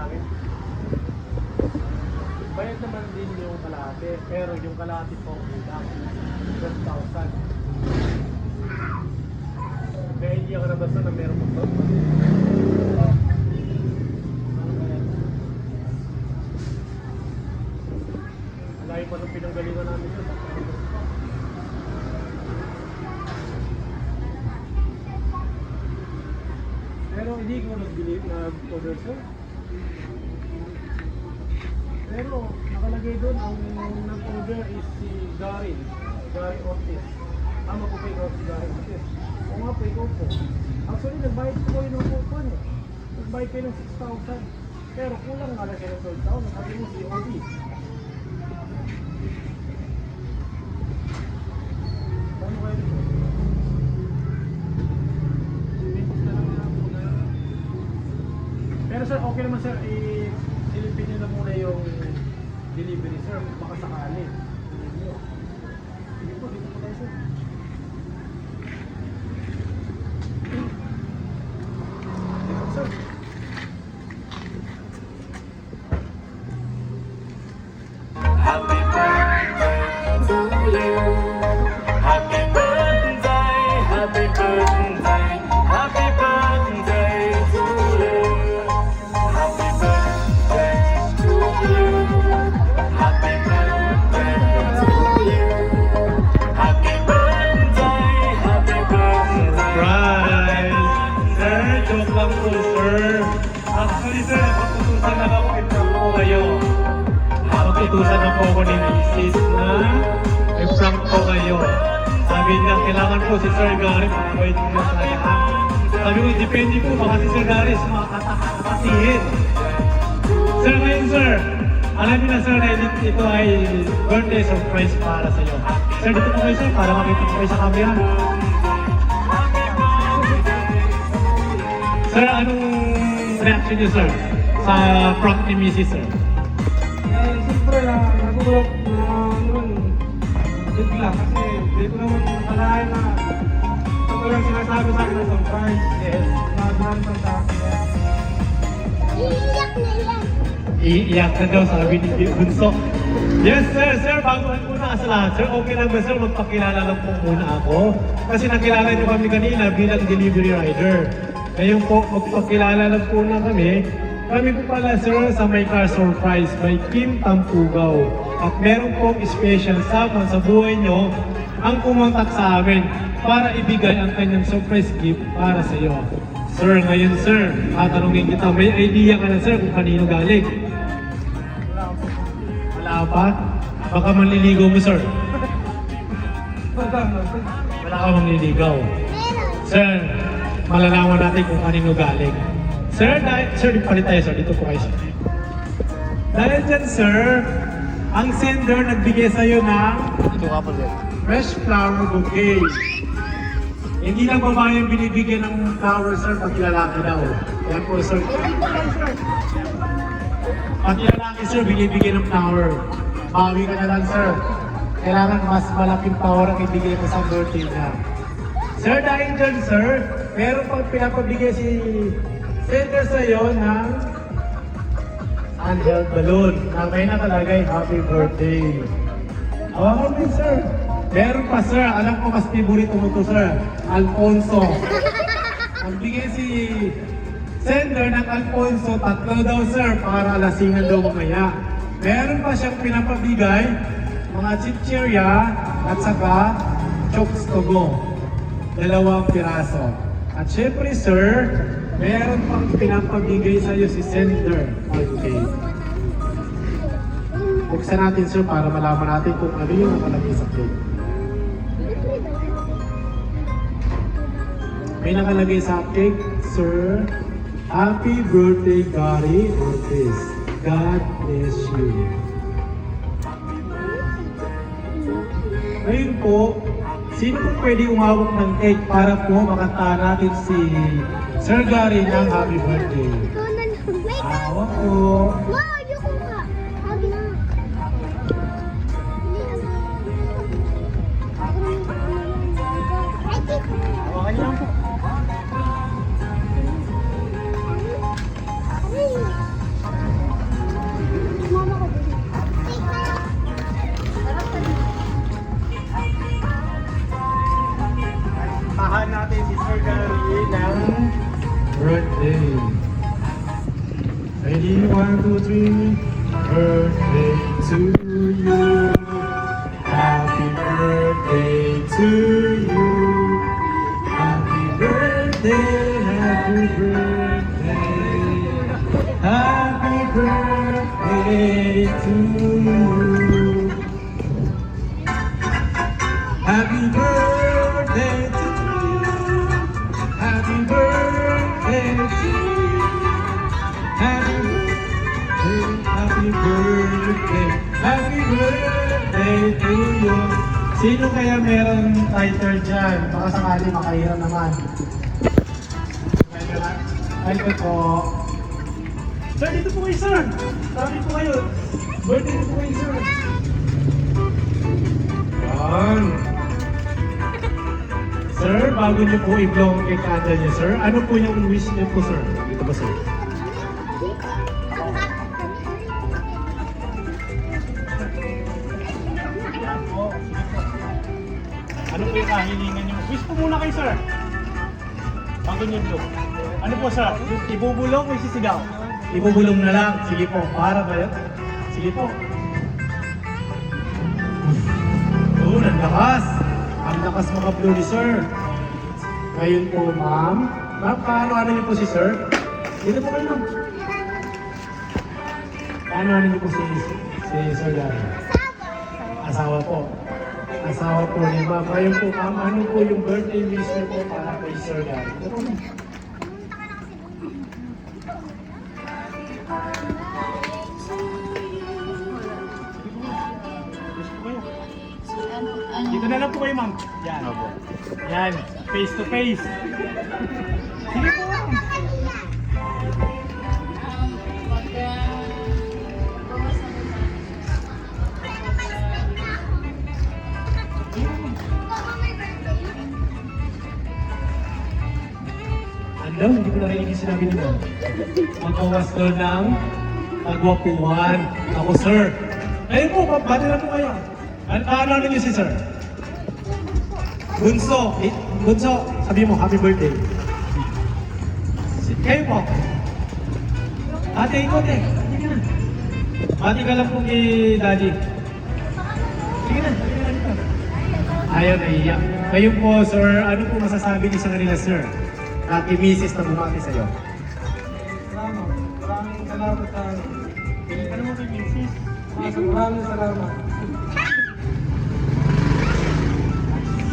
akin. Bayad naman din yung kalahati, pero yung kalahati po lang 12,000. Kaya hindi ako nabasa na meron mo to. Alayo pa nung pinanggalingan namin yun. Pero hindi ko nag-order sir. Pero nakalagay doon ang nag-order is si Gary Ortiz. Tama ko pa ikaw si Gary Ortiz. O nga po, ikaw po. Actually, nagbayad ko kayo ng coupon eh. Nagbayad kayo ng 6,000. Pero kulang nga lang kayo ng 12,000. Sabi mo si OD. Paano kayo ito? Pero sir, okay naman sir, silipin nyo na muna yung delivery sir, baka sakali. Sige po, dito po tayo sir. Dito po sir. Happy birthday to you. Happy birthday, happy birthday, happy birthday to you. Happy birthday to you. Happy birthday to you. Happy birthday, happy birthday. Right! Sir, joke lang po, sir. Actually, sir, paputusan na ako po kayo. Paputusan na po ako ni Mrs. na may prank po kayo. Sabi niya, kailangan po si Sir Gary mabait niya sa lahat. Sabi ko, depende po, baka si Sir Gary makakasihin. Sir, ngayon sir, alam niyo na sir na ito ay birthday surprise para sa iyo. Sir, dito po kayo sir, para makita po kayo sa camera. Sir, anong reaction niyo sir sa prank ni Mrs. sir? Siyempre, nagulat na naman, bigla kasi dito naman nakalain na ito lang sinasabi sa akin ng surprise. Yes. Nagdahan pa sa akin. Iiyak na yan. Iiyak na daw, sabi ni Bunso. Yes sir, sir, bago ang una sa lahat sir, okay lang ba sir, magpakilala lang po muna ako. Kasi nakilala niyo kami kanina bilang delivery rider. Ngayon po, magpakilala lang po na kami. Kami po pala sir sa My Car Surprise by Kim Tampugaw. At meron pong special someone sa buhay nyo ang kumontak sa amin para ibigay ang kanyang surprise gift para sa iyo. Sir, ngayon sir, tatanungin kita, may idea ka na sir kung kanino galing? Wala pa? Baka manliligaw mo sir. Wala ka manliligaw. Sir, malalaman natin kung kanino galing. Sir, sir, palit tayo sir. Dito po kayo sir. Dahil dyan sir, ang sender nagbigay sa'yo ng fresh flower bouquet. Hindi lang babae yung binibigyan ng flower sir, pati lalaki daw. Yan po sir. Pati lalaki sir, binibigyan ng flower. Bawi ka na lang sir. Kailangan mas malaking power ang ibigay mo sa birthday niya. Sir, dahil dyan sir, meron pang pinapabigay si sender sa'yo ng handheld balloon. Na may nakalagay, happy birthday. Awakan din sir. Meron pa sir, alam ko mas favorito mo to sir, Alfonso. Ang bigay si sender ng Alfonso, 3 daw sir, para lasingan daw mamaya. Meron pa siyang pinapabigay, mga chichirya at saka chokes to go. 2 piraso. At syempre sir, meron pang pinapabigay sa iyo si sender. Okay. Buksan natin sir para malaman natin kung ano yung nakalagay sa cake. May nakalagay sa cake, sir, happy birthday Gary Ortiz. God bless you. Ngayon po, sino po pwede umawak ng cake para po makanta natin si Sir Gary ng happy birthday? Ikaw na lang. Wait, Awak po. wow, ayoko nga. Wag na. Hawakan niyo lang po. Ready, 1, 2, 3. Birthday to you. Happy birthday to you. Happy birthday, happy birthday. Happy birthday to you. Happy birthday to you. Happy birthday to you. Happy birthday, happy birthday to you. Sino kaya meron title dyan? Baka sakali makahiram naman. Title po. Sir, dito po kayo, sir. Sabi po kayo. Birthday dito po kayo, sir. Yan. Sir, bago niyo po i-blow ang cake candle niyo, sir, ano po yung wish niyo po, sir? Dito ba, sir? Ano po yung kahilingan niyo? Wish po muna kayo, sir. Bago niyo blow. Ano po, sir? Ibubulong o isisigaw? Ibubulong na lang. Sige po. Para ba yun? Sige po. Doon, ang lakas. Ang lakas maka-blow ni sir. Ngayon po, ma'am. Ma'am, paano niyo po si sir? Dito po kayo, ma'am. Paano niyo po si Sir Gary? Asawa po. Asawa po ni ma'am. Ngayon po, ma'am, ano po yung birthday wish niyo po para kay Sir Gary? Ito po, ma'am. Dito na lang po kayo, ma'am. Yan. Yan. Face to face. Sige po, ma'am. Ano? Hindi ko narinig yung sinabi nila. Magkawas doon ng pagwapuan. Ako, sir. Ayun po, bati na po kayo. Ano niyo si sir? Bunso. Bunso, sabi mo, happy birthday. Kayo po. Ate, ikaw, ate. Sige na. Bati ka lang po kay daddy. Sige na. Ayaw, naiiyak. Kayo po, sir, ano po masasabi niyo sa kanila, sir? Ate Mrs. na bumati sa'yo. Maraming salamat sa Ano mo kay Mrs.? Maraming salamat.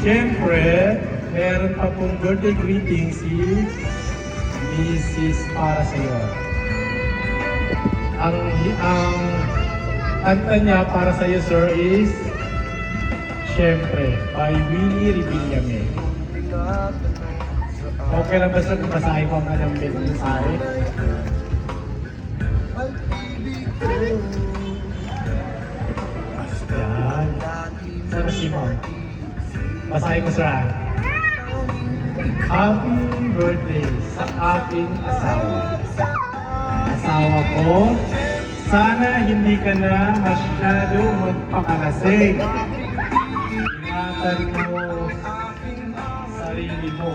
Siyempre, meron pa pong birthday greeting si Mrs. para sa'yo. Ang kanta niya para sa'yo, sir, is siyempre, by Willie Revillame. Okay lang ba, sir, kung basahin ko ang kanyang mensahe? Yan. Sana si Mom. Basahin ko, sir. Happy birthday sa aking asawa. Asawa ko, sana hindi ka na masyado magpakalasing. Ingatan mo sarili mo.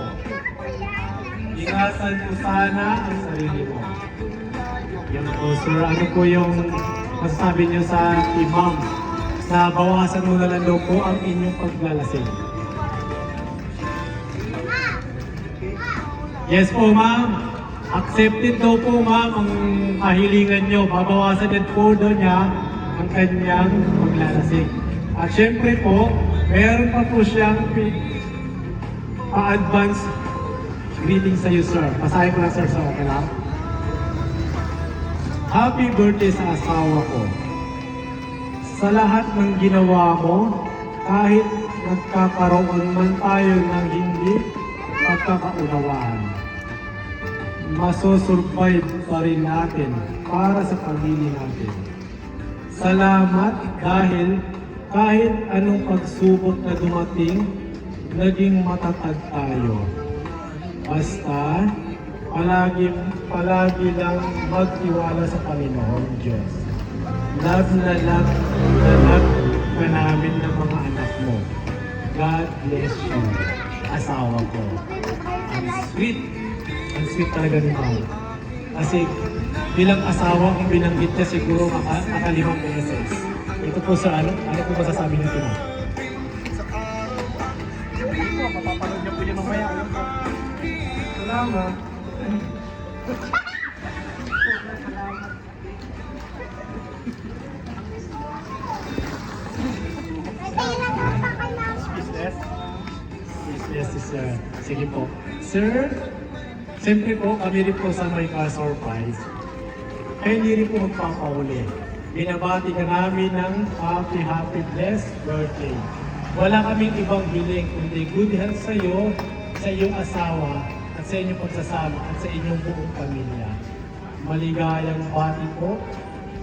Ingatan mo sana ang sarili mo. Yan po, sir. Ano po yung masasabi niyo sa imam na bawasan mo na lang daw po ang inyong paglalasing? Yes po, ma'am. Accepted daw po, ma'am, ang kahilingan nyo. Babawasan din po daw niya ang kanyang paglalasing. At syempre po, meron pa po siyang pa-advance greeting sa iyo, sir. Basahin ko lang, sir, so okay lang. Happy birthday sa asawa ko. Sa lahat ng ginawa mo, kahit nagkakaroon man tayo ng hindi pagkakaunawaan, masosurvive pa rin natin para sa pamilya natin. Salamat dahil kahit anong pagsubok na dumating, naging matatag tayo. Basta, palagi lang magtiwala sa Panginoon Diyos. Love na love ka namin ng mga anak mo. God bless you, asawa ko. Ang sweet talaga ni Mama. Kasi bilang asawa kung binanggit niya siguro nakalimang beses. Ito po sa ano po masasabi niyo ito? Ito, mapapanood niyo po yun mamaya. Salamat. Kasi nagpapakailangan. Business. Yes, sir. Sige po. Sir, siyempre po, kami rin po sa may surprise. Kaya hindi rin po magpapahuli. Binabati ka namin ng happy, blessed birthday. Wala kaming ibang hiling, kundi good health sa iyo, sa iyong asawa, at sa inyong pagsasama, at sa inyong buong pamilya. Maligayang bati po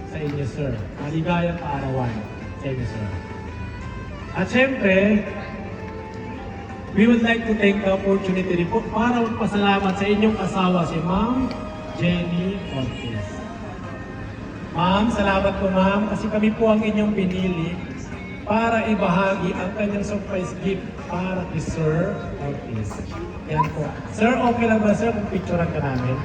sa inyo, sir. Maligayang kaarawan sa inyo, sir. At siyempre, we would like to take the opportunity rin po para magpasalamat sa inyong asawa, si Ma'am Jenny Ortiz. Ma'am, salamat po ma'am kasi kami po ang inyong pinili para ibahagi ang kanyang surprise gift para kay Sir Ortiz. Yan po. Sir, okay lang ba sir kung picturean ka namin?